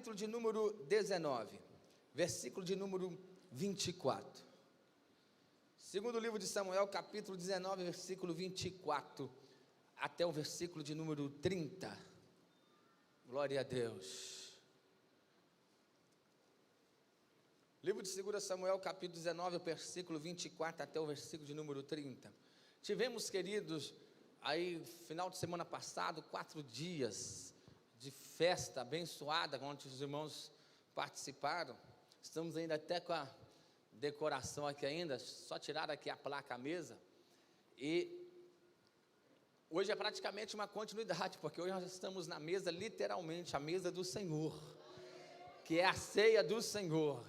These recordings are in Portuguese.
capítulo de número 19, versículo de número 24. Segundo livro de Samuel, capítulo 19, versículo 24, até o versículo de número 30. Glória a Deus. Livro de 2 Samuel, capítulo 19, versículo 24 até o versículo de número 30. Tivemos, queridos, aí, final de semana passado, 4 dias de festa abençoada, onde os irmãos participaram. Estamos ainda até com a decoração aqui ainda, só tiraram aqui a placa, a mesa. E hoje é praticamente uma continuidade, porque hoje nós estamos na mesa, literalmente, a mesa do Senhor, que é a ceia do Senhor.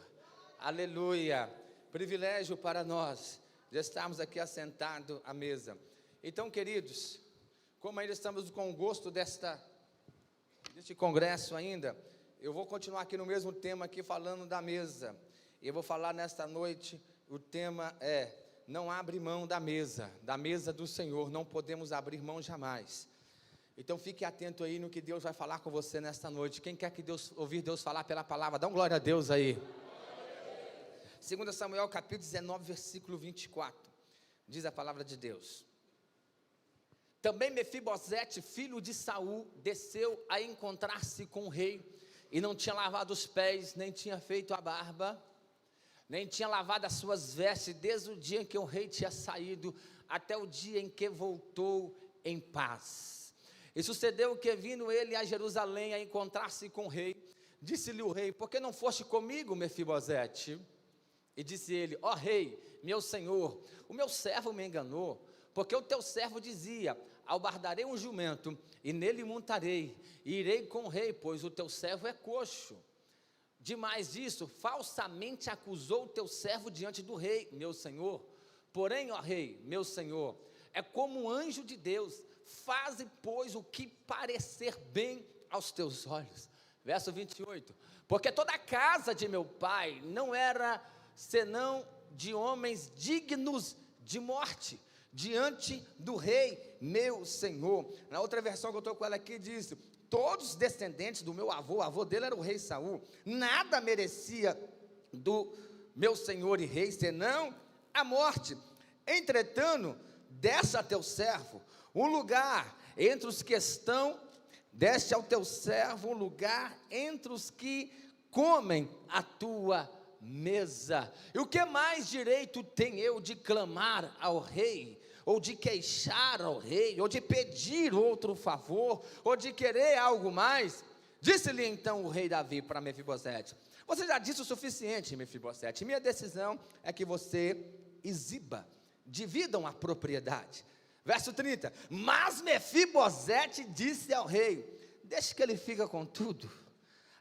Aleluia, privilégio para nós de estarmos aqui assentados à mesa. Então, queridos, como ainda estamos com o gosto deste congresso ainda, eu vou continuar aqui no mesmo tema aqui, falando da mesa. Eu vou falar nesta noite, o tema é: não abre mão da mesa do Senhor, não podemos abrir mão jamais. Então fique atento aí no que Deus vai falar com você nesta noite. Quem quer ouvir Deus falar pela palavra, dá um glória a Deus aí. 2 Samuel capítulo 19, versículo 24, diz a palavra de Deus: também Mefibosete, filho de Saul, desceu a encontrar-se com o rei, e não tinha lavado os pés, nem tinha feito a barba, nem tinha lavado as suas vestes, desde o dia em que o rei tinha saído, até o dia em que voltou em paz. E sucedeu que, vindo ele a Jerusalém a encontrar-se com o rei, disse-lhe o rei: por que não foste comigo, Mefibosete? E disse ele: ó rei, meu senhor, o meu servo me enganou, porque o teu servo dizia: albardarei um jumento, e nele montarei, e irei com o rei, pois o teu servo é coxo. Demais disso, falsamente acusou o teu servo diante do rei, meu senhor. Porém, ó rei, meu senhor, é como um anjo de Deus, faze, pois, o que parecer bem aos teus olhos. Verso 28, porque toda a casa de meu pai não era senão de homens dignos de morte, diante do rei, meu senhor. Na outra versão que eu estou com ela aqui, diz: todos os descendentes do meu avô, o avô dele era o rei Saul, nada merecia do meu senhor e rei, senão a morte. Entretanto, deste a teu servo um lugar entre os que estão, deste ao teu servo um lugar entre os que comem a tua mesa. E o que mais direito tenho eu de clamar ao rei, ou de queixar ao rei, ou de pedir outro favor, ou de querer algo mais? Disse-lhe então o rei Davi para Mefibosete: você já disse o suficiente, Mefibosete, minha decisão é que você dividam a propriedade. Verso 30, mas Mefibosete disse ao rei: deixe que ele fica com tudo,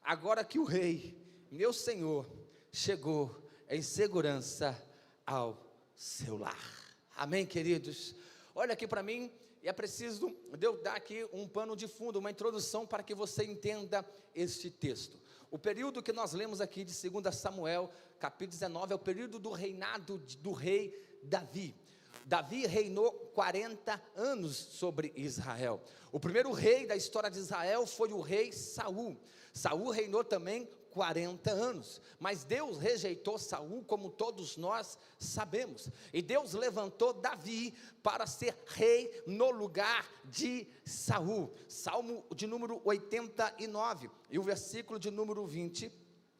agora que o rei, meu senhor, chegou em segurança ao seu lar. Amém, queridos? Olha aqui para mim, e é preciso eu dar aqui um pano de fundo, uma introdução para que você entenda este texto. O período que nós lemos aqui de 2 Samuel, capítulo 19, é o período do reinado do rei Davi. Davi reinou 40 anos sobre Israel. O primeiro rei da história de Israel foi o rei Saul. Saul reinou também 40 anos, mas Deus rejeitou Saul, como todos nós sabemos, e Deus levantou Davi para ser rei no lugar de Saul. Salmo de número 89, e o versículo de número 20,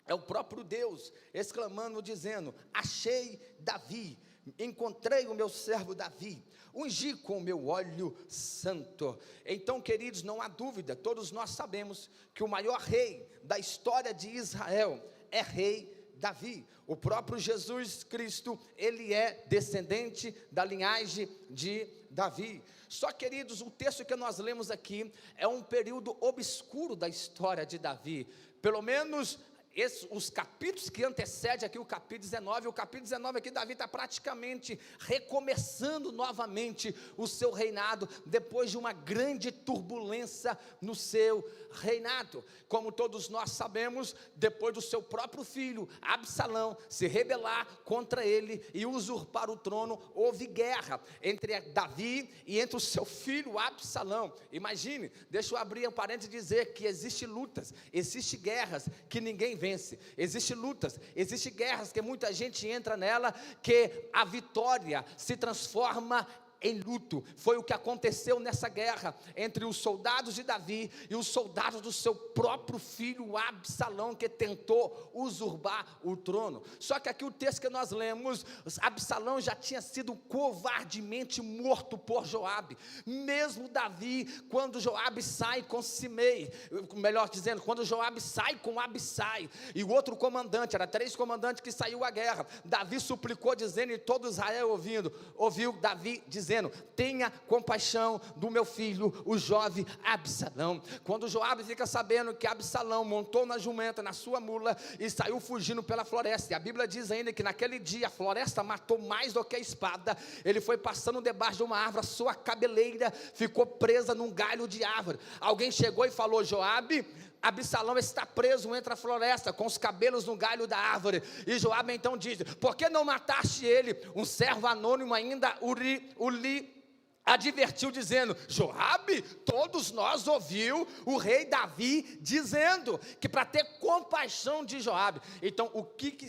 é o próprio Deus exclamando, dizendo: achei Davi, encontrei o meu servo Davi, ungi com o meu óleo santo. Então, queridos, não há dúvida, todos nós sabemos que o maior rei da história de Israel é rei Davi. O próprio Jesus Cristo, ele é descendente da linhagem de Davi. Só, queridos, o texto que nós lemos aqui é um período obscuro da história de Davi. Pelo menos os capítulos que antecedem aqui o capítulo 19, aqui Davi está praticamente recomeçando novamente o seu reinado, depois de uma grande turbulência no seu reinado. Como todos nós sabemos, depois do seu próprio filho, Absalão, se rebelar contra ele e usurpar o trono, houve guerra entre Davi e entre o seu filho Absalão. Imagine, deixa eu abrir um parênteses e dizer que existem lutas, existem guerras que ninguém vence, existem lutas, existem guerras que muita gente entra nela, que a vitória se transforma em luto. Foi o que aconteceu nessa guerra entre os soldados de Davi e os soldados do seu próprio filho Absalão, que tentou usurpar o trono. Só que aqui o texto que nós lemos, Absalão já tinha sido covardemente morto por Joabe. Mesmo Davi, quando Joabe sai com Simei, melhor dizendo, quando Joabe sai com Abissai e o outro comandante, era 3 comandantes que saiu à guerra, Davi suplicou dizendo, e todo Israel ouviu Davi dizendo: tenha compaixão do meu filho, o jovem Absalão. Quando Joabe fica sabendo que Absalão montou na jumenta, na sua mula, e saiu fugindo pela floresta, e a Bíblia diz ainda que naquele dia a floresta matou mais do que a espada. Ele foi passando debaixo de uma árvore, a sua cabeleira ficou presa num galho de árvore. Alguém chegou e falou: Joabe, Absalão está preso entre a floresta, com os cabelos no galho da árvore. E Joabe então diz: por que não mataste ele? Um servo anônimo ainda lhe advertiu dizendo: Joabe, todos nós ouviu o rei Davi dizendo que para ter compaixão de Joabe, então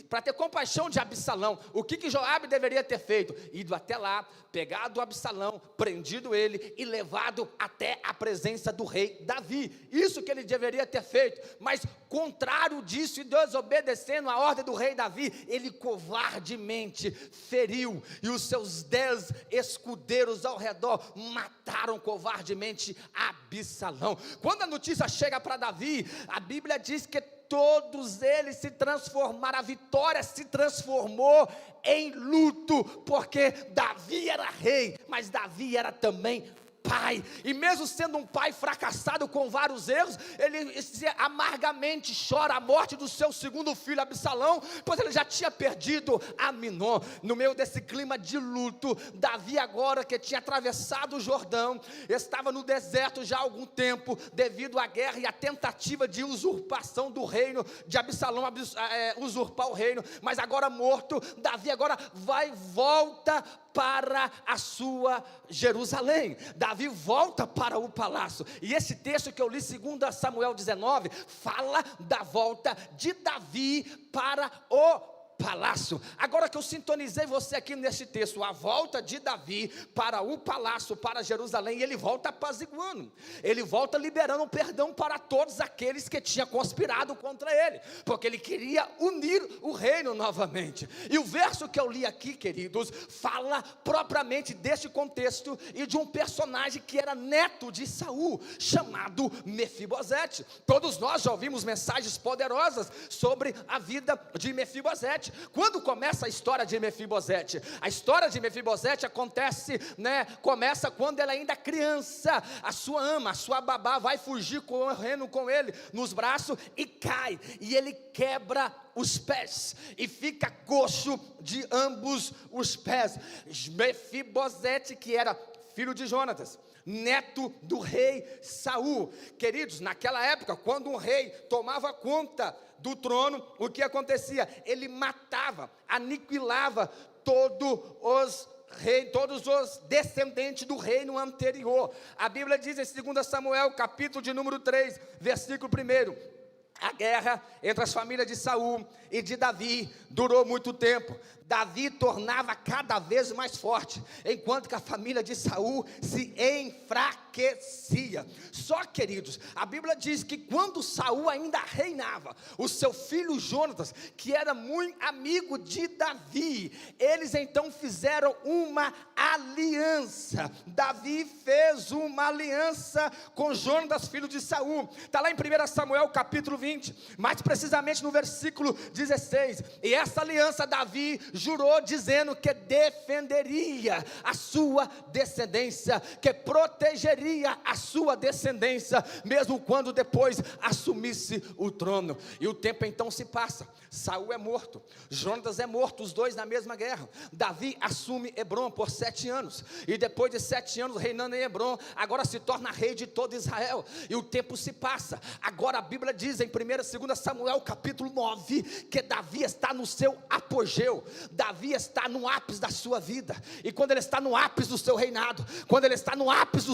para ter compaixão de Absalão, o que Joabe deveria ter feito? Ido até lá, pegado o Absalão, prendido ele e levado até a presença do rei Davi. Isso que ele deveria ter feito, mas contrário disso e desobedecendo a ordem do rei Davi, ele covardemente feriu, e os seus 10 escudeiros ao redor mataram covardemente Absalão. Quando a notícia chega para Davi, a Bíblia diz que todos eles se transformaram, a vitória se transformou em luto, porque Davi era rei, mas Davi era também pai, e mesmo sendo um pai fracassado com vários erros, ele amargamente chora a morte do seu segundo filho Absalão, pois ele já tinha perdido Aminon. No meio desse clima de luto, Davi, agora que tinha atravessado o Jordão, estava no deserto já há algum tempo, devido à guerra e à tentativa de usurpação do reino de Absalão, usurpar o reino, mas agora morto, Davi agora volta para a sua Jerusalém. Davi volta para o palácio, e esse texto que eu li, 2 Samuel 19, fala da volta de Davi para o palácio. Agora que eu sintonizei você aqui neste texto, a volta de Davi para o palácio, para Jerusalém, ele volta apaziguando, ele volta liberando perdão para todos aqueles que tinham conspirado contra ele, porque ele queria unir o reino novamente. E o verso que eu li aqui, queridos, fala propriamente deste contexto e de um personagem que era neto de Saul, chamado Mefibosete. Todos nós já ouvimos mensagens poderosas sobre a vida de Mefibosete. Quando começa a história de Mefibosete? A história de Mefibosete começa quando ela ainda é criança. A sua ama, a sua babá vai fugir correndo com ele nos braços e cai, e ele quebra os pés e fica coxo de ambos os pés. Mefibosete, que era filho de Jonatas, neto do rei Saul. Queridos, naquela época, quando um rei tomava conta do trono, o que acontecia? Ele matava, aniquilava todos os descendentes do reino anterior. A Bíblia diz em 2 Samuel, capítulo de número 3, versículo 1: a guerra entre as famílias de Saul e de Davi durou muito tempo. Davi tornava cada vez mais forte, enquanto que a família de Saul se enfraquecia. Só, queridos, a Bíblia diz que quando Saul ainda reinava, o seu filho Jonatas, que era muito amigo de Davi, eles então fizeram uma aliança. Davi fez uma aliança com Jonatas, filho de Saul. Está lá em 1 Samuel capítulo 20, mais precisamente no versículo 16. E essa aliança Davi jurou dizendo que defenderia a sua descendência, que protegeria seria a sua descendência, mesmo quando depois assumisse o trono. E o tempo então se passa, Saul é morto, Jonatas é morto, os dois na mesma guerra. Davi assume Hebrom por 7 anos, e depois de 7 anos reinando em Hebrom, agora se torna rei de todo Israel. E o tempo se passa, agora a Bíblia diz em 1ª e 2ª Samuel capítulo 9, que Davi está no seu apogeu, Davi está no ápice da sua vida. E quando ele está no ápice do seu reinado, quando ele está no ápice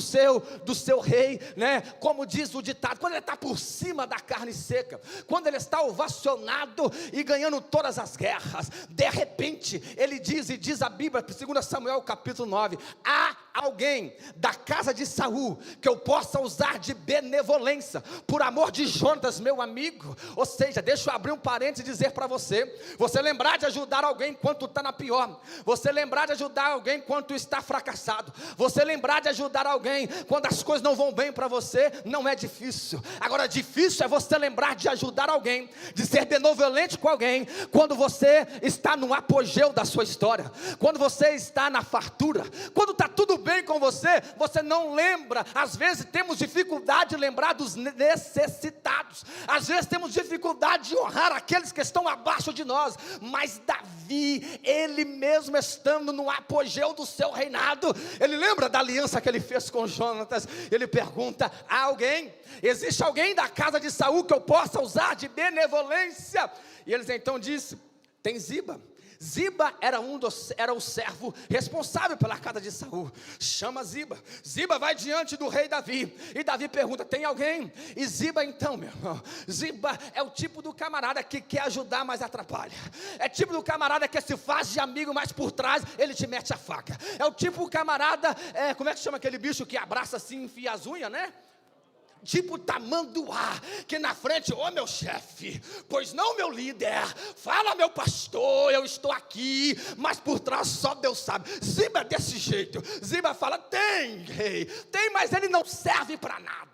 do seu rei, né? Como diz o ditado, quando ele está por cima da carne seca, quando ele está ovacionado e ganhando todas as guerras, de repente ele diz, e diz a Bíblia, 2 Samuel capítulo 9, há alguém da casa de Saul que eu possa usar de benevolência, por amor de Jonatas, meu amigo. Ou seja, deixa eu abrir um parênteses e dizer para você lembrar de ajudar alguém enquanto está na pior, você lembrar de ajudar alguém enquanto está fracassado, você lembrar de ajudar alguém quando as coisas não vão bem para você, não é difícil. Agora difícil é você lembrar de ajudar alguém, de ser benevolente com alguém, quando você está no apogeu da sua história, quando você está na fartura, quando está tudo bem com você, você não lembra. Às vezes temos dificuldade de lembrar dos necessitados, às vezes temos dificuldade de honrar aqueles que estão abaixo de nós, mas Davi, ele mesmo estando no apogeu do seu reinado, ele lembra da aliança que ele fez com Jonatas. Ele pergunta: há alguém, existe alguém da casa de Saul que eu possa usar de benevolência? E eles então dizem: tem Ziba. Ziba era o servo responsável pela casa de Saul. Chama Ziba. Ziba vai diante do rei Davi, e Davi pergunta: tem alguém? E Ziba então, meu irmão, Ziba é o tipo do camarada que quer ajudar, mas atrapalha. É tipo do camarada que se faz de amigo, mas por trás ele te mete a faca. É o tipo do camarada, como é que chama aquele bicho que abraça assim e enfia as unhas, né? Tipo tamanduá, que na frente: ô meu chefe, pois não meu líder, fala meu pastor, eu estou aqui, mas por trás só Deus sabe. Ziba é desse jeito. Ziba fala: tem rei, tem, mas ele não serve para nada.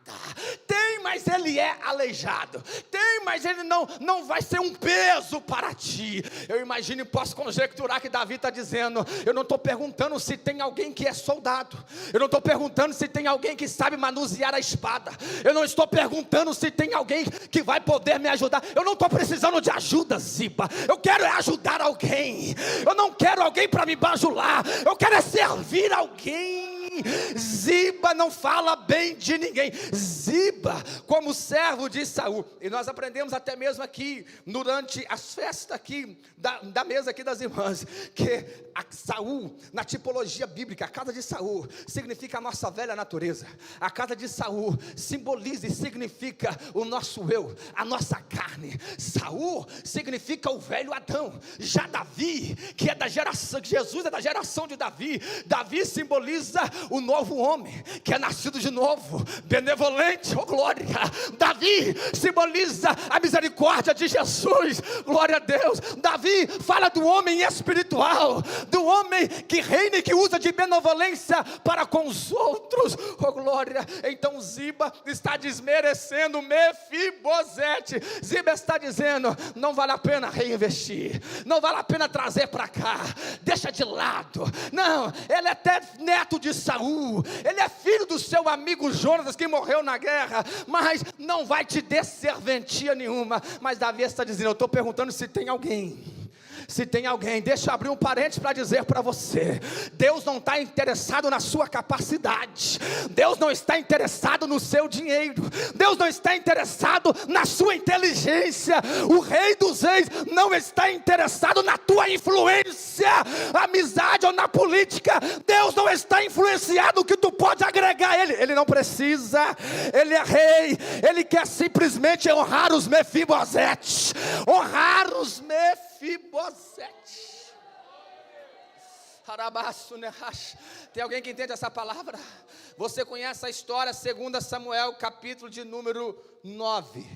Tem, mas ele é aleijado. Tem, mas ele não vai ser um peso para ti. Eu imagino e posso conjecturar que Davi está dizendo: eu não estou perguntando se tem alguém que é soldado, eu não estou perguntando se tem alguém que sabe manusear a espada, eu não estou perguntando se tem alguém que vai poder me ajudar. Eu não estou precisando de ajuda, Ziba. Eu quero ajudar alguém. Eu não quero alguém para me bajular. Eu quero servir alguém. Ziba não fala bem de ninguém. Ziba, como servo de Saul. E nós aprendemos até mesmo aqui, durante as festas aqui, da mesa aqui das irmãs, que a Saul, na tipologia bíblica, a casa de Saul significa a nossa velha natureza. A casa de Saul simboliza e significa o nosso eu, a nossa carne. Saul significa o velho Adão. Já Davi, que é da geração, Jesus é da geração de Davi. Davi simboliza o novo homem, que é nascido de novo, benevolente, oh glória. Davi simboliza a misericórdia de Jesus, glória a Deus. Davi fala do homem espiritual, do homem que reina e que usa de benevolência para com os outros, oh glória. Então Ziba está desmerecendo Mefibosete. Ziba está dizendo: não vale a pena reinvestir, não vale a pena trazer para cá, deixa de lado. Não, ele é até neto de Saul, ele é filho do seu amigo Jonatas, que morreu na guerra, mas não vai te dar serventia nenhuma. Mas Davi está dizendo: eu estou perguntando se tem alguém. Se tem alguém, deixa eu abrir um parênteses para dizer para você: Deus não está interessado na sua capacidade, Deus não está interessado no seu dinheiro, Deus não está interessado na sua inteligência, o Rei dos Reis não está interessado na tua influência, amizade ou na política. Deus não está influenciado no que tu pode agregar a Ele não precisa. Ele é rei, Ele quer simplesmente honrar os Mefibosete, honrar os Mefibosete. Tem alguém que entende essa palavra? Você conhece a história, 2 Samuel, capítulo de número 9.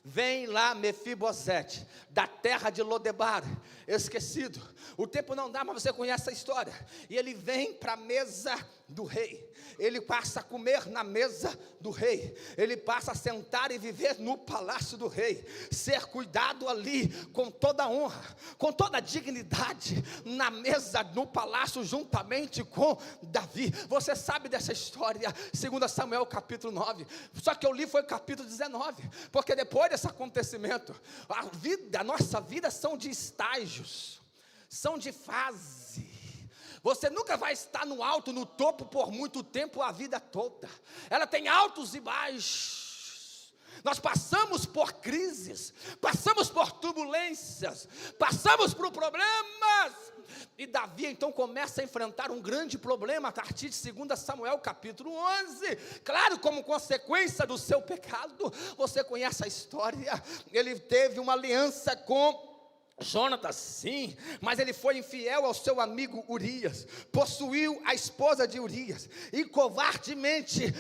Vem lá Mefibosete, da terra de Lodebar, esquecido. O tempo não dá, mas você conhece a história. E ele vem para a mesa do rei, ele passa a comer na mesa do rei, ele passa a sentar e viver no palácio do rei, ser cuidado ali com toda a honra, com toda a dignidade, na mesa, no palácio, juntamente com Davi. Você sabe dessa história, 2 Samuel capítulo 9, só que eu li foi capítulo 19, porque depois desse acontecimento, a nossa vida são de estágios, são de fase. Você nunca vai estar no alto, no topo por muito tempo, a vida toda. Ela tem altos e baixos. Nós passamos por crises, passamos por turbulências, passamos por problemas. E Davi então começa a enfrentar um grande problema a partir de 2 Samuel capítulo 11. Claro, como consequência do seu pecado. Você conhece a história. Ele teve uma aliança com Jonatas, sim, mas ele foi infiel ao seu amigo Urias, possuiu a esposa de Urias, e covardemente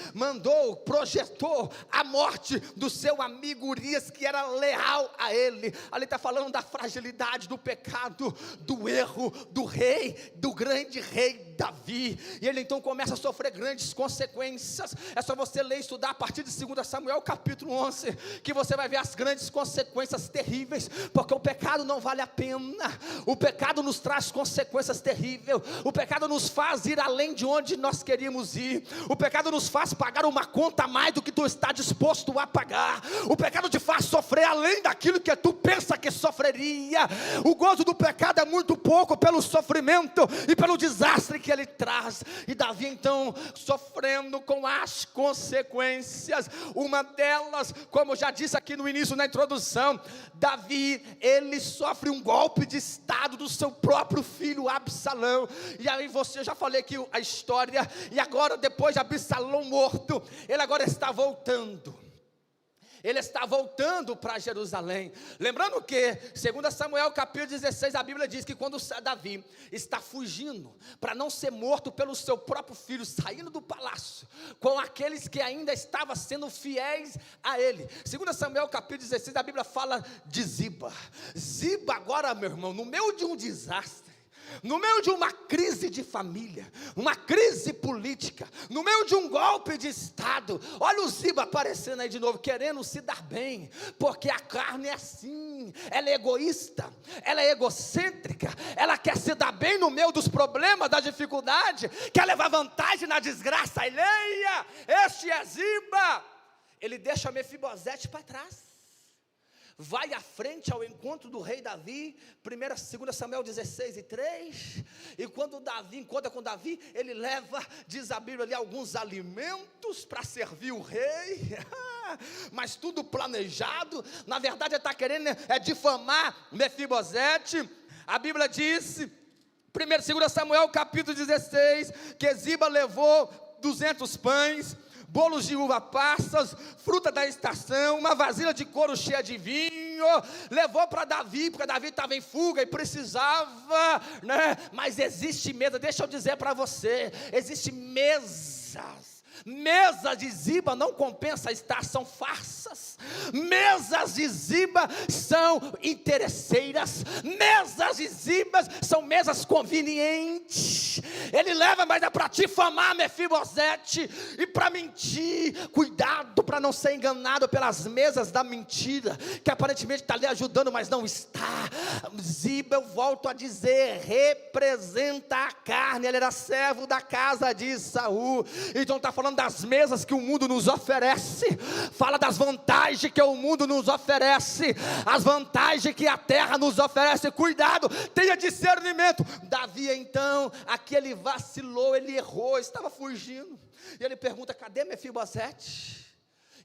projetou a morte do seu amigo Urias, que era leal a ele. Ali está falando da fragilidade, do pecado, do erro do rei, do grande rei Davi, e ele então começa a sofrer grandes consequências. É só você ler e estudar a partir de 2 Samuel capítulo 11, que você vai ver as grandes consequências terríveis, porque o pecado não vale a pena, o pecado nos traz consequências terríveis, o pecado nos faz ir além de onde nós queríamos ir, o pecado nos faz pagar uma conta a mais do que tu está disposto a pagar, o pecado te faz sofrer além daquilo que tu pensa que sofreria. O gozo do pecado é muito pouco pelo sofrimento e pelo desastre que ele traz. E Davi então sofrendo com as consequências, uma delas, como já disse aqui no início, na introdução, Davi, ele sofre um golpe de estado do seu próprio filho Absalão. E aí eu já falei aqui a história, e agora depois de Absalão morto, ele agora está voltando. Ele está voltando para Jerusalém. Lembrando que 2 Samuel capítulo 16, a Bíblia diz que quando Davi está fugindo, para não ser morto pelo seu próprio filho, saindo do palácio, com aqueles que ainda estavam sendo fiéis a ele. 2 Samuel capítulo 16, a Bíblia fala de Ziba. Ziba agora, meu irmão, no meio de um desastre, no meio de uma crise de família, uma crise política, no meio de um golpe de estado, olha o Ziba aparecendo aí de novo, querendo se dar bem, porque a carne é assim, ela é egoísta, ela é egocêntrica, ela quer se dar bem no meio dos problemas, da dificuldade, quer levar vantagem na desgraça. E leia, este é Ziba, ele deixa Mefibosete para trás, vai à frente ao encontro do rei Davi, 2 Samuel 16 e 3, e quando Davi encontra com Davi, ele leva, diz a Bíblia ali, alguns alimentos para servir o rei, mas tudo planejado. Na verdade ele está querendo difamar Mefibosete. A Bíblia diz, 2 Samuel capítulo 16, que Ziba levou 200 pães, bolos de uva passas, fruta da estação, uma vasilha de couro cheia de vinho, levou para Davi, porque Davi estava em fuga e precisava, né? Mas existe mesa, deixa eu dizer para você, existe mesas de Ziba não compensa estar, são farsas. Mesas de Ziba são interesseiras, mesas de Ziba são mesas convenientes. Ele leva, mas é para difamar Mefibosete e para mentir. Cuidado para não ser enganado pelas mesas da mentira, que aparentemente está ali ajudando, mas não está. Ziba, eu volto a dizer, representa a carne. Ele era servo da casa de Saul. Então está falando das mesas que o mundo nos oferece, fala das vantagens que o mundo nos oferece, as vantagens que a terra nos oferece. Cuidado, tenha discernimento. Davi então, aqui ele vacilou, ele errou, estava fugindo, e ele pergunta, cadê Mefibosete?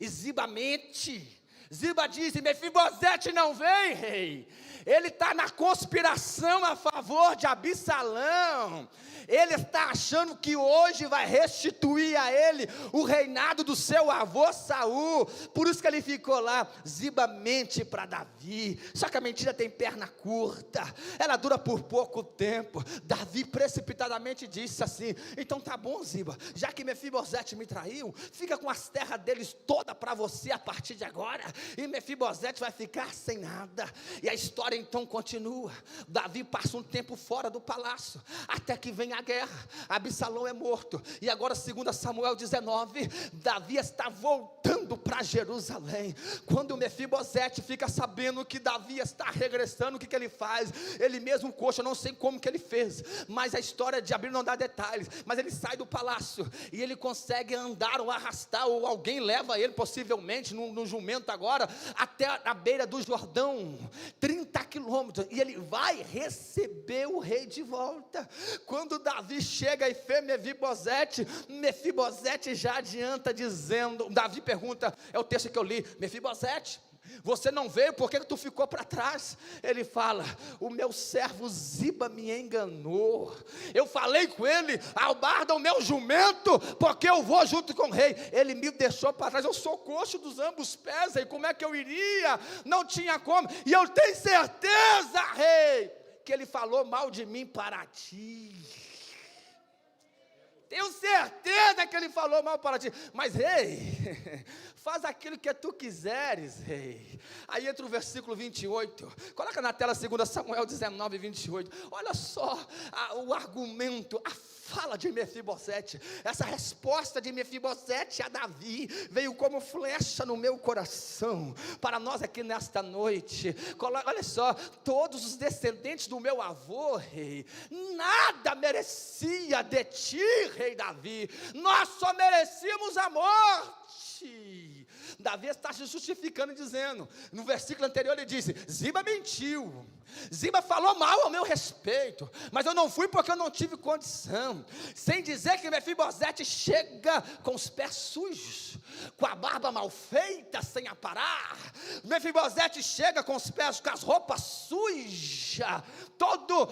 E Ziba mente. Ziba diz, Mefibosete não vem, rei, ele está na conspiração a favor de Absalão, ele está achando que hoje vai restituir a ele o reinado do seu avô Saul, por isso que ele ficou lá. Ziba mente para Davi, só que a mentira tem perna curta, ela dura por pouco tempo. Davi precipitadamente disse assim, então tá bom Ziba, já que Mefibosete me traiu, fica com as terras deles todas para você a partir de agora, e Mefibosete vai ficar sem nada. E a história história então continua. Davi passa um tempo fora do palácio, até que vem a guerra. Absalão é morto, e agora 2 Samuel 19, Davi está voltando para Jerusalém. Quando Mefibosete fica sabendo que Davi está regressando, o que ele faz? Ele mesmo coxa, eu não sei como que ele fez, mas a história de Abrir não dá detalhes, mas ele sai do palácio, e ele consegue andar ou arrastar, ou alguém leva ele, possivelmente, no jumento agora, até a beira do Jordão, 30 quilômetros, e ele vai receber o rei de volta. Quando Davi chega e vê Mefibosete já adianta dizendo, Davi pergunta, é o texto que eu li, Mefibosete, você não veio, por que tu ficou para trás? Ele fala, o meu servo Ziba me enganou, eu falei com ele, albarda o meu jumento, porque eu vou junto com o rei, ele me deixou para trás, eu sou coxo dos ambos pés, e como é que eu iria? Não tinha como, e eu tenho certeza, rei, que ele falou mal de mim para ti. Tenho certeza que ele falou mal para ti, mas rei, faz aquilo que tu quiseres, rei. Aí entra o versículo 28, coloca na tela 2 Samuel 19, 28, olha só o argumento, a fala de Mefibosete, essa resposta de Mefibosete a Davi, veio como flecha no meu coração, para nós aqui nesta noite. Olha só, todos os descendentes do meu avô, rei, nada merecia de ti, rei Davi, nós só merecíamos a morte. Davi está se justificando, dizendo, no versículo anterior ele disse, Ziba mentiu, Ziba falou mal ao meu respeito, mas eu não fui porque eu não tive condição, sem dizer que Mefibosete chega com os pés sujos, com a barba mal feita, sem aparar. Mefibosete chega com os pés, com as roupas sujas, todo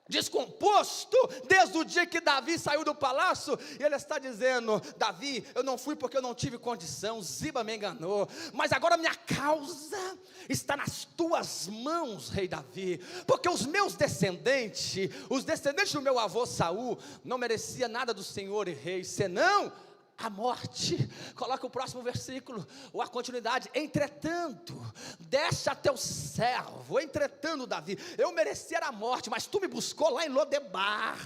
descomposto, desde o dia que Davi saiu do palácio, e ele está dizendo, Davi, eu não fui porque eu não tive condição, Ziba me enganou, mas agora minha causa está nas tuas mãos, rei Davi, porque os meus descendentes, os descendentes do meu avô Saul, não merecia nada do Senhor e rei, senão a morte. Coloca o próximo versículo, ou a continuidade, entretanto, deixa teu servo, entretanto Davi, eu merecia a morte, mas tu me buscou lá em Lodebar,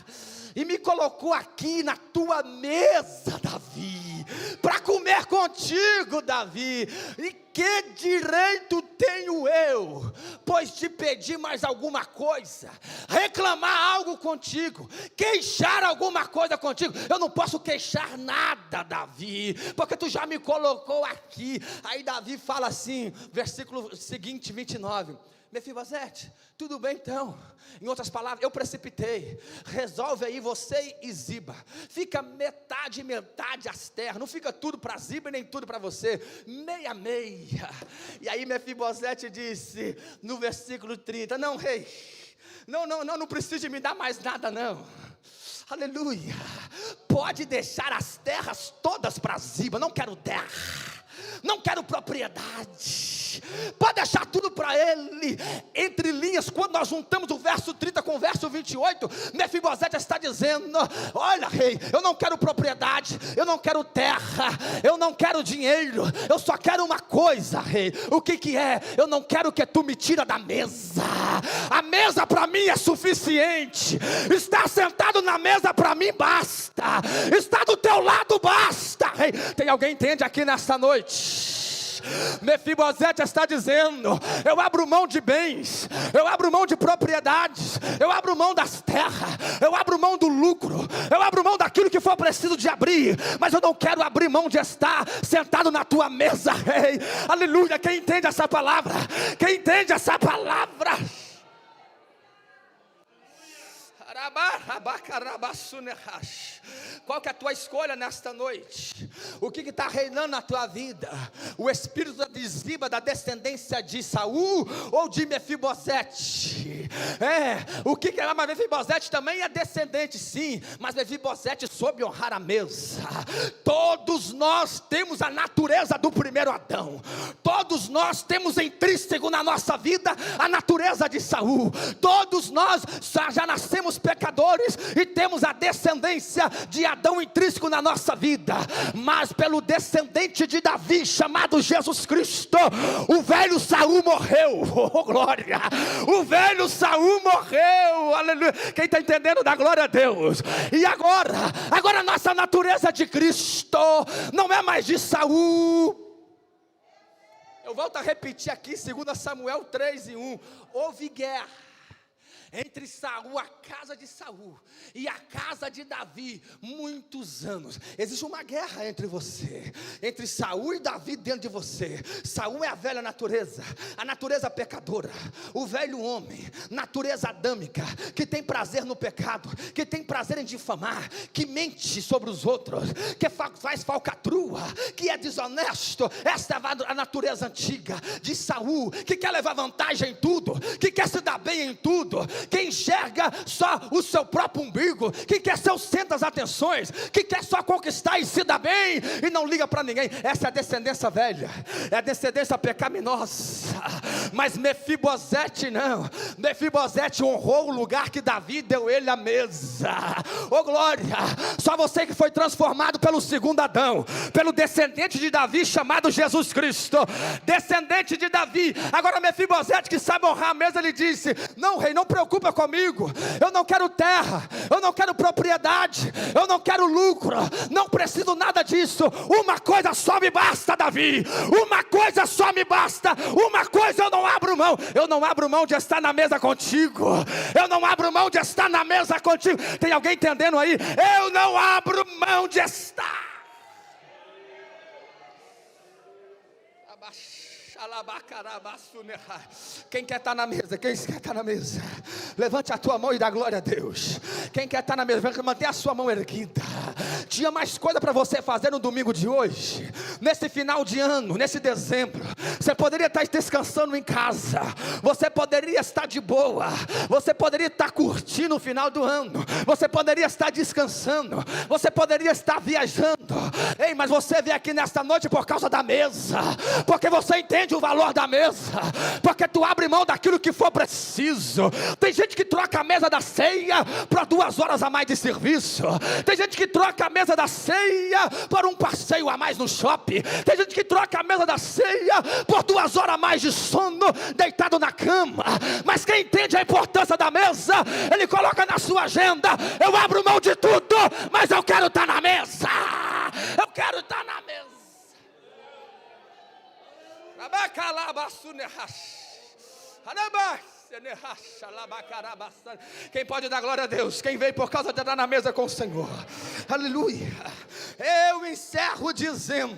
e me colocou aqui na tua mesa, Davi, para comer contigo, Davi, e que direito tenho eu, pois te pedi mais alguma coisa, reclamar algo contigo, queixar alguma coisa contigo? Eu não posso queixar nada, Davi, porque tu já me colocou aqui. Aí Davi fala assim, versículo seguinte, 29, Mefibosete, tudo bem então, em outras palavras, eu precipitei, resolve aí você e Ziba, fica metade as terras, não fica tudo para Ziba e nem tudo para você, meia, e aí Mefibosete disse, no versículo 30, não rei, não precisa me dar mais nada não, aleluia, pode deixar as terras todas para Ziba, não quero terra, não quero propriedade, pode deixar tudo para ele. Entre linhas, quando nós juntamos o verso 30 com o verso 28, Mefibosete está dizendo, olha rei, eu não quero propriedade, eu não quero terra, eu não quero dinheiro, eu só quero uma coisa, rei, o que é? Eu não quero que tu me tira da mesa, a mesa para mim é suficiente, estar sentado na mesa para mim basta, estar do teu lado basta, rei. Tem alguém que entende aqui nesta noite? Mefibosete está dizendo, eu abro mão de bens, eu abro mão de propriedades, eu abro mão das terras, eu abro mão do lucro, eu abro mão daquilo que for preciso de abrir, mas eu não quero abrir mão de estar sentado na tua mesa, rei, aleluia. Quem entende essa palavra? Quem entende essa palavra? Qual que é a tua escolha nesta noite? O que está reinando na tua vida? O espírito de Ziba, da descendência de Saul, ou de Mefibosete? O que é? Mas Mefibosete também é descendente, sim, mas Mefibosete soube honrar a mesa. Todos nós temos a natureza do primeiro Adão, todos nós temos intrínseco na nossa vida a natureza de Saul, todos nós já nascemos pecadores e temos a descendência de Adão intrínseco na nossa vida, mas pelo descendente de Davi, chamado Jesus Cristo, o velho Saul morreu. Oh, glória! O velho Saul morreu, aleluia. Quem está entendendo, dá glória a Deus. E agora a nossa natureza de Cristo não é mais de Saul. Eu volto a repetir aqui, 2 Samuel 3:1. Houve guerra entre Saul, a casa de Saul, e a casa de Davi, muitos anos. Existe uma guerra entre você, entre Saul e Davi dentro de você. Saul é a velha natureza, a natureza pecadora, o velho homem, natureza adâmica, que tem prazer no pecado, que tem prazer em difamar, que mente sobre os outros, que faz falcatrua, que é desonesto. Esta é a natureza antiga de Saul, que quer levar vantagem em tudo, que quer se dar bem em tudo, que enxerga só o seu próprio umbigo, que quer ser o centro das atenções, que quer só conquistar e se dar bem, e não liga para ninguém. Essa é a descendência velha, é a descendência pecaminosa. Mas Mefibosete não. Mefibosete honrou o lugar que Davi deu ele à mesa. Oh glória! Só você que foi transformado pelo segundo Adão, pelo descendente de Davi chamado Jesus Cristo, descendente de Davi. Agora Mefibosete, que sabe honrar a mesa, ele disse: não, rei, não preocupa comigo, eu não quero terra, eu não quero propriedade, eu não quero lucro, não preciso nada disso. Uma coisa só me basta, Davi, uma coisa só me basta, uma coisa eu não abro mão. Eu não abro mão de estar na mesa contigo, eu não abro mão de estar na mesa contigo. Tem alguém entendendo aí? Eu não abro mão de estar. Quem quer estar na mesa? Quem quer estar na mesa? Levante a tua mão e dá glória a Deus. Quem quer estar na mesa? Mantenha a sua mão erguida. Tinha mais coisa para você fazer no domingo de hoje, nesse final de ano, nesse dezembro. Você poderia estar descansando em casa, você poderia estar de boa, você poderia estar curtindo o final do ano, você poderia estar descansando, você poderia estar viajando. Ei, mas você veio aqui nesta noite por causa da mesa, porque você entende o valor da mesa, porque tu abre mão daquilo que for preciso. Tem gente que troca a mesa da ceia para 2 horas a mais de serviço. Tem gente que troca a mesa da ceia por um passeio a mais no shopping. Tem gente que troca a mesa da ceia por 2 horas a mais de sono deitado na cama. Mas quem entende a importância da mesa, ele coloca na sua agenda: eu abro mão de tudo, mas eu quero estar na mesa. Eu quero estar na mesa. Quem pode dar glória a Deus? Quem veio por causa de estar na mesa com o Senhor? Aleluia. Eu encerro dizendo: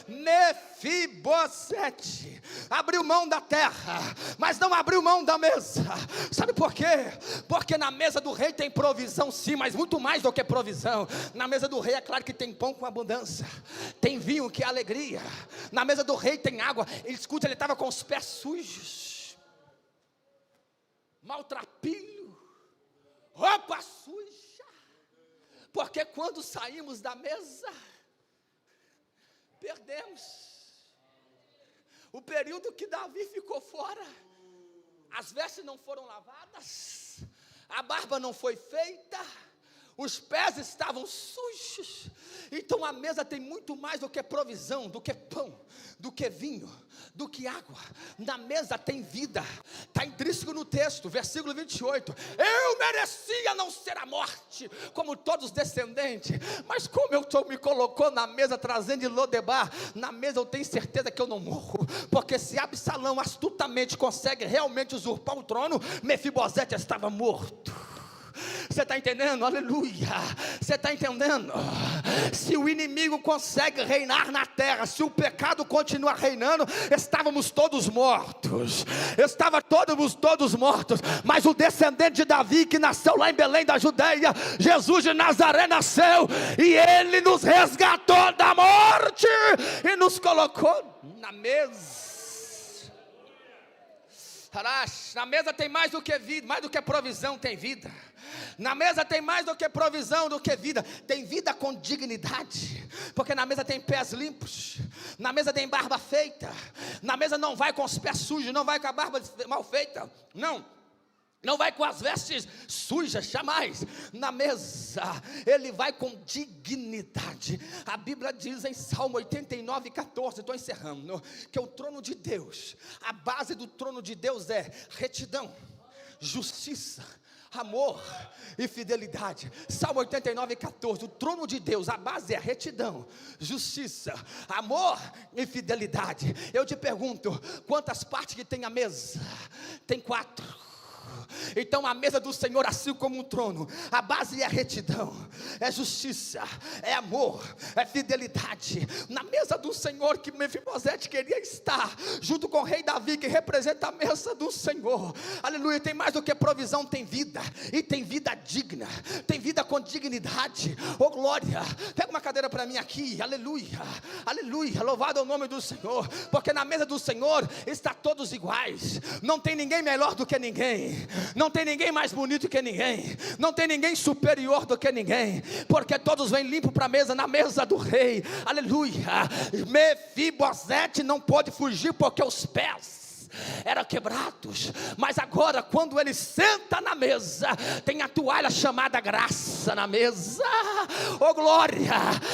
Mefibosete abriu mão da terra, mas não abriu mão da mesa. Sabe por quê? Porque na mesa do rei tem provisão sim, mas muito mais do que provisão. Na mesa do rei é claro que tem pão com abundância, tem vinho que é alegria. Na mesa do rei tem água. Ele escuta, ele estava com os pés sujos, maltrapilho, roupa suja, porque quando saímos da mesa, perdemos. O período que Davi ficou fora, as vestes não foram lavadas, a barba não foi feita, os pés estavam sujos. Então a mesa tem muito mais do que provisão, do que pão, do que vinho, do que água. Na mesa tem vida. Está intrínseco no texto, versículo 28. Eu merecia não ser a morte, como todos os descendentes, mas como eu me colocou na mesa trazendo de Lodebar, na mesa eu tenho certeza que eu não morro, porque se Absalão astutamente consegue realmente usurpar o trono, Mefibosete estava morto. Você está entendendo? Aleluia. Você está entendendo? Se o inimigo consegue reinar na terra, se o pecado continua reinando, estávamos todos mortos. Estávamos todos mortos. Mas o descendente de Davi, que nasceu lá em Belém da Judeia, Jesus de Nazaré, nasceu, e ele nos resgatou da morte e nos colocou na mesa. Na mesa tem mais do que vida, mais do que provisão, tem vida. Na mesa tem mais do que provisão, do que vida. Tem vida com dignidade, porque na mesa tem pés limpos, na mesa tem barba feita, na mesa não vai com os pés sujos, não vai com a barba mal feita, não. Não vai com as vestes sujas, jamais. Na mesa, ele vai com dignidade. A Bíblia diz em Salmo 89:14, estou encerrando, que o trono de Deus, a base do trono de Deus é retidão, justiça, amor e fidelidade. Salmo 89:14, o trono de Deus, a base é retidão, justiça, amor e fidelidade. Eu te pergunto, quantas partes que tem a mesa? Tem 4. Então a mesa do Senhor, assim como um trono, a base é retidão, é justiça, é amor, é fidelidade. Na mesa do Senhor que Mefibosete queria estar, junto com o rei Davi, que representa a mesa do Senhor, aleluia, tem mais do que provisão, tem vida, e tem vida digna, tem vida com dignidade. Oh glória, pega uma cadeira para mim aqui, aleluia, aleluia, louvado é o nome do Senhor, porque na mesa do Senhor está todos iguais, não tem ninguém melhor do que ninguém, não tem ninguém mais bonito que ninguém, não tem ninguém superior do que ninguém, porque todos vêm limpos para a mesa, na mesa do rei, aleluia. Mefibosete não pôde fugir porque os pés eram quebrados, mas agora quando ele senta na mesa, tem a toalha chamada graça na mesa. Oh glória,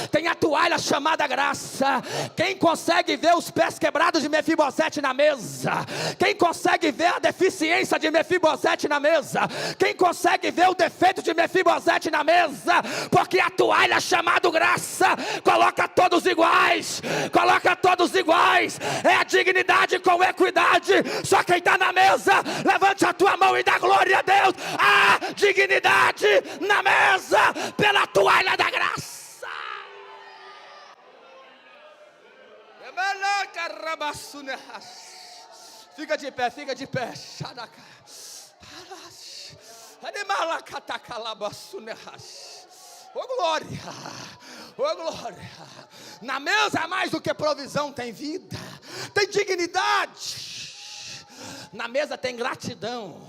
tem a toalha chamada graça. Quem consegue ver os pés quebrados de Mefibosete na mesa? Quem consegue ver a deficiência de Mefibosete na mesa? Quem consegue ver o defeito de Mefibosete na mesa? Porque a toalha chamada graça coloca todos iguais, coloca todos iguais, é a dignidade com equidade. Só quem está na mesa, levante a tua mão e dá glória a Deus. A dignidade na mesa, pela toalha da graça. Fica de pé, fica de pé. Oh glória, oh glória. Na mesa mais do que provisão tem vida, tem dignidade. Na mesa tem gratidão.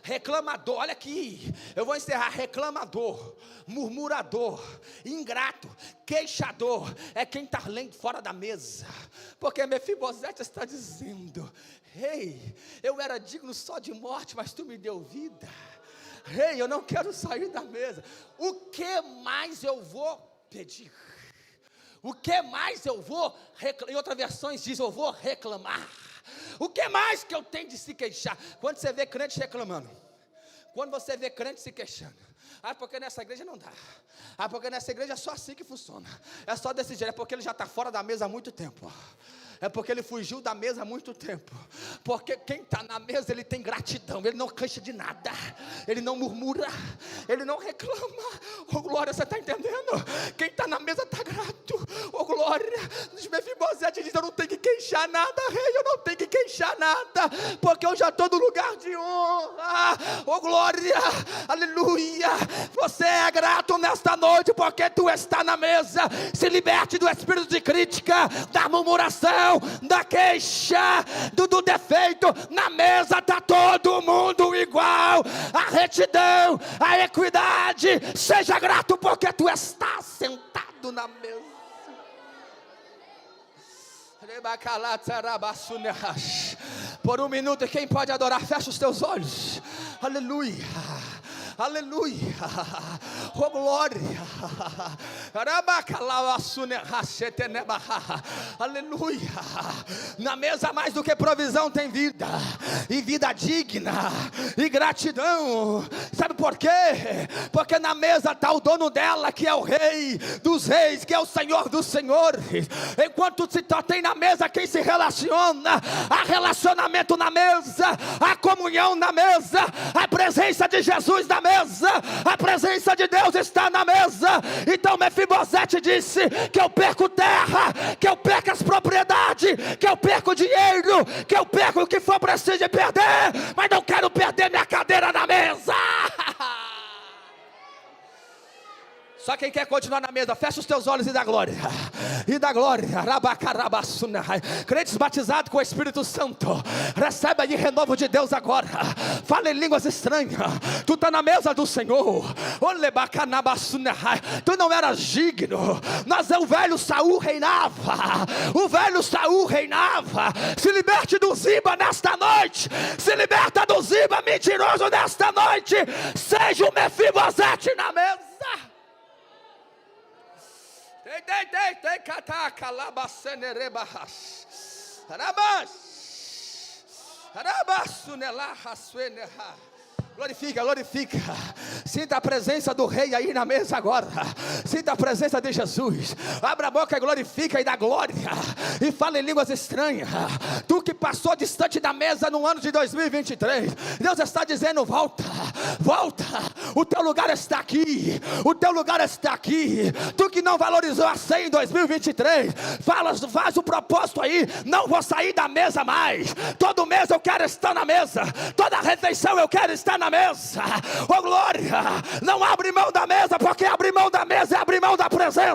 Reclamador, olha aqui, eu vou encerrar. Reclamador, murmurador, ingrato, queixador, é quem está fora da mesa. Porque Mefibosete está dizendo: Rei, eu era digno só de morte, mas tu me deu vida. Rei, eu não quero sair da mesa. O que mais eu vou pedir? O que mais eu vou reclamar? Em outras versões diz: eu vou reclamar. O que mais que eu tenho de se queixar? Quando você vê crente reclamando, quando você vê crente se queixando, porque nessa igreja não dá, porque nessa igreja é só assim que funciona, é só desse jeito, é porque ele já está fora da mesa há muito tempo, é porque ele fugiu da mesa há muito tempo. Porque quem está na mesa, ele tem gratidão, ele não queixa de nada, ele não murmura, ele não reclama. Oh glória, você está entendendo? Quem está na mesa está grato. Oh glória, Mefibosete diz: eu não tenho que queixar nada, rei, eu não tenho que queixar nada, porque eu já estou no lugar de honra. Oh glória, aleluia. Você é grato nesta noite, porque tu está na mesa. Se liberte do espírito de crítica, da murmuração, da queixa, do defeito. Na mesa está todo mundo igual. A retidão, a equidade. Seja grato porque tu estás sentado na mesa. Por um minuto, quem pode adorar, fecha os teus olhos. Aleluia, aleluia, oh glória, aleluia. Na mesa mais do que provisão tem vida, e vida digna, e gratidão. Sabe por quê? Porque na mesa está o dono dela, que é o rei dos reis, que é o Senhor dos senhores. Enquanto se tem na mesa quem se relaciona, há relacionamento na mesa, há comunhão na mesa, a presença de Jesus na mesa, a presença de Deus está na mesa. Então Mefibosete disse: que eu perco terra, que eu perco as propriedades, que eu perco dinheiro, que eu perco o que for preciso de perder, mas não quero perder minha cadeira na mesa. Só quem quer continuar na mesa, fecha os teus olhos e dá glória. E dá glória. Crentes batizados com o Espírito Santo, recebe aí renovo de Deus agora. Fala em línguas estranhas. Tu está na mesa do Senhor. Tu não eras digno, mas o velho Saul reinava. O velho Saul reinava. Se liberte do Ziba nesta noite. Se liberta do Ziba mentiroso nesta noite. Seja o Mefibosete na mesa. Glorifica, glorifica. Sinta a presença do rei aí na mesa agora. Sinta a presença de Jesus. Abra a boca e glorifica e dá glória. E fala em línguas estranhas. Tu que passou distante da mesa no ano de 2023, Deus está dizendo: volta, volta. O teu lugar está aqui. O teu lugar está aqui. Tu que não valorizou a ceia em 2023, faz o propósito aí: não vou sair da mesa mais. Todo mês eu quero estar na mesa. Toda refeição eu quero estar na mesa. Oh glória, não abre mão da mesa, porque abrir mão da mesa é abrir mão da presença.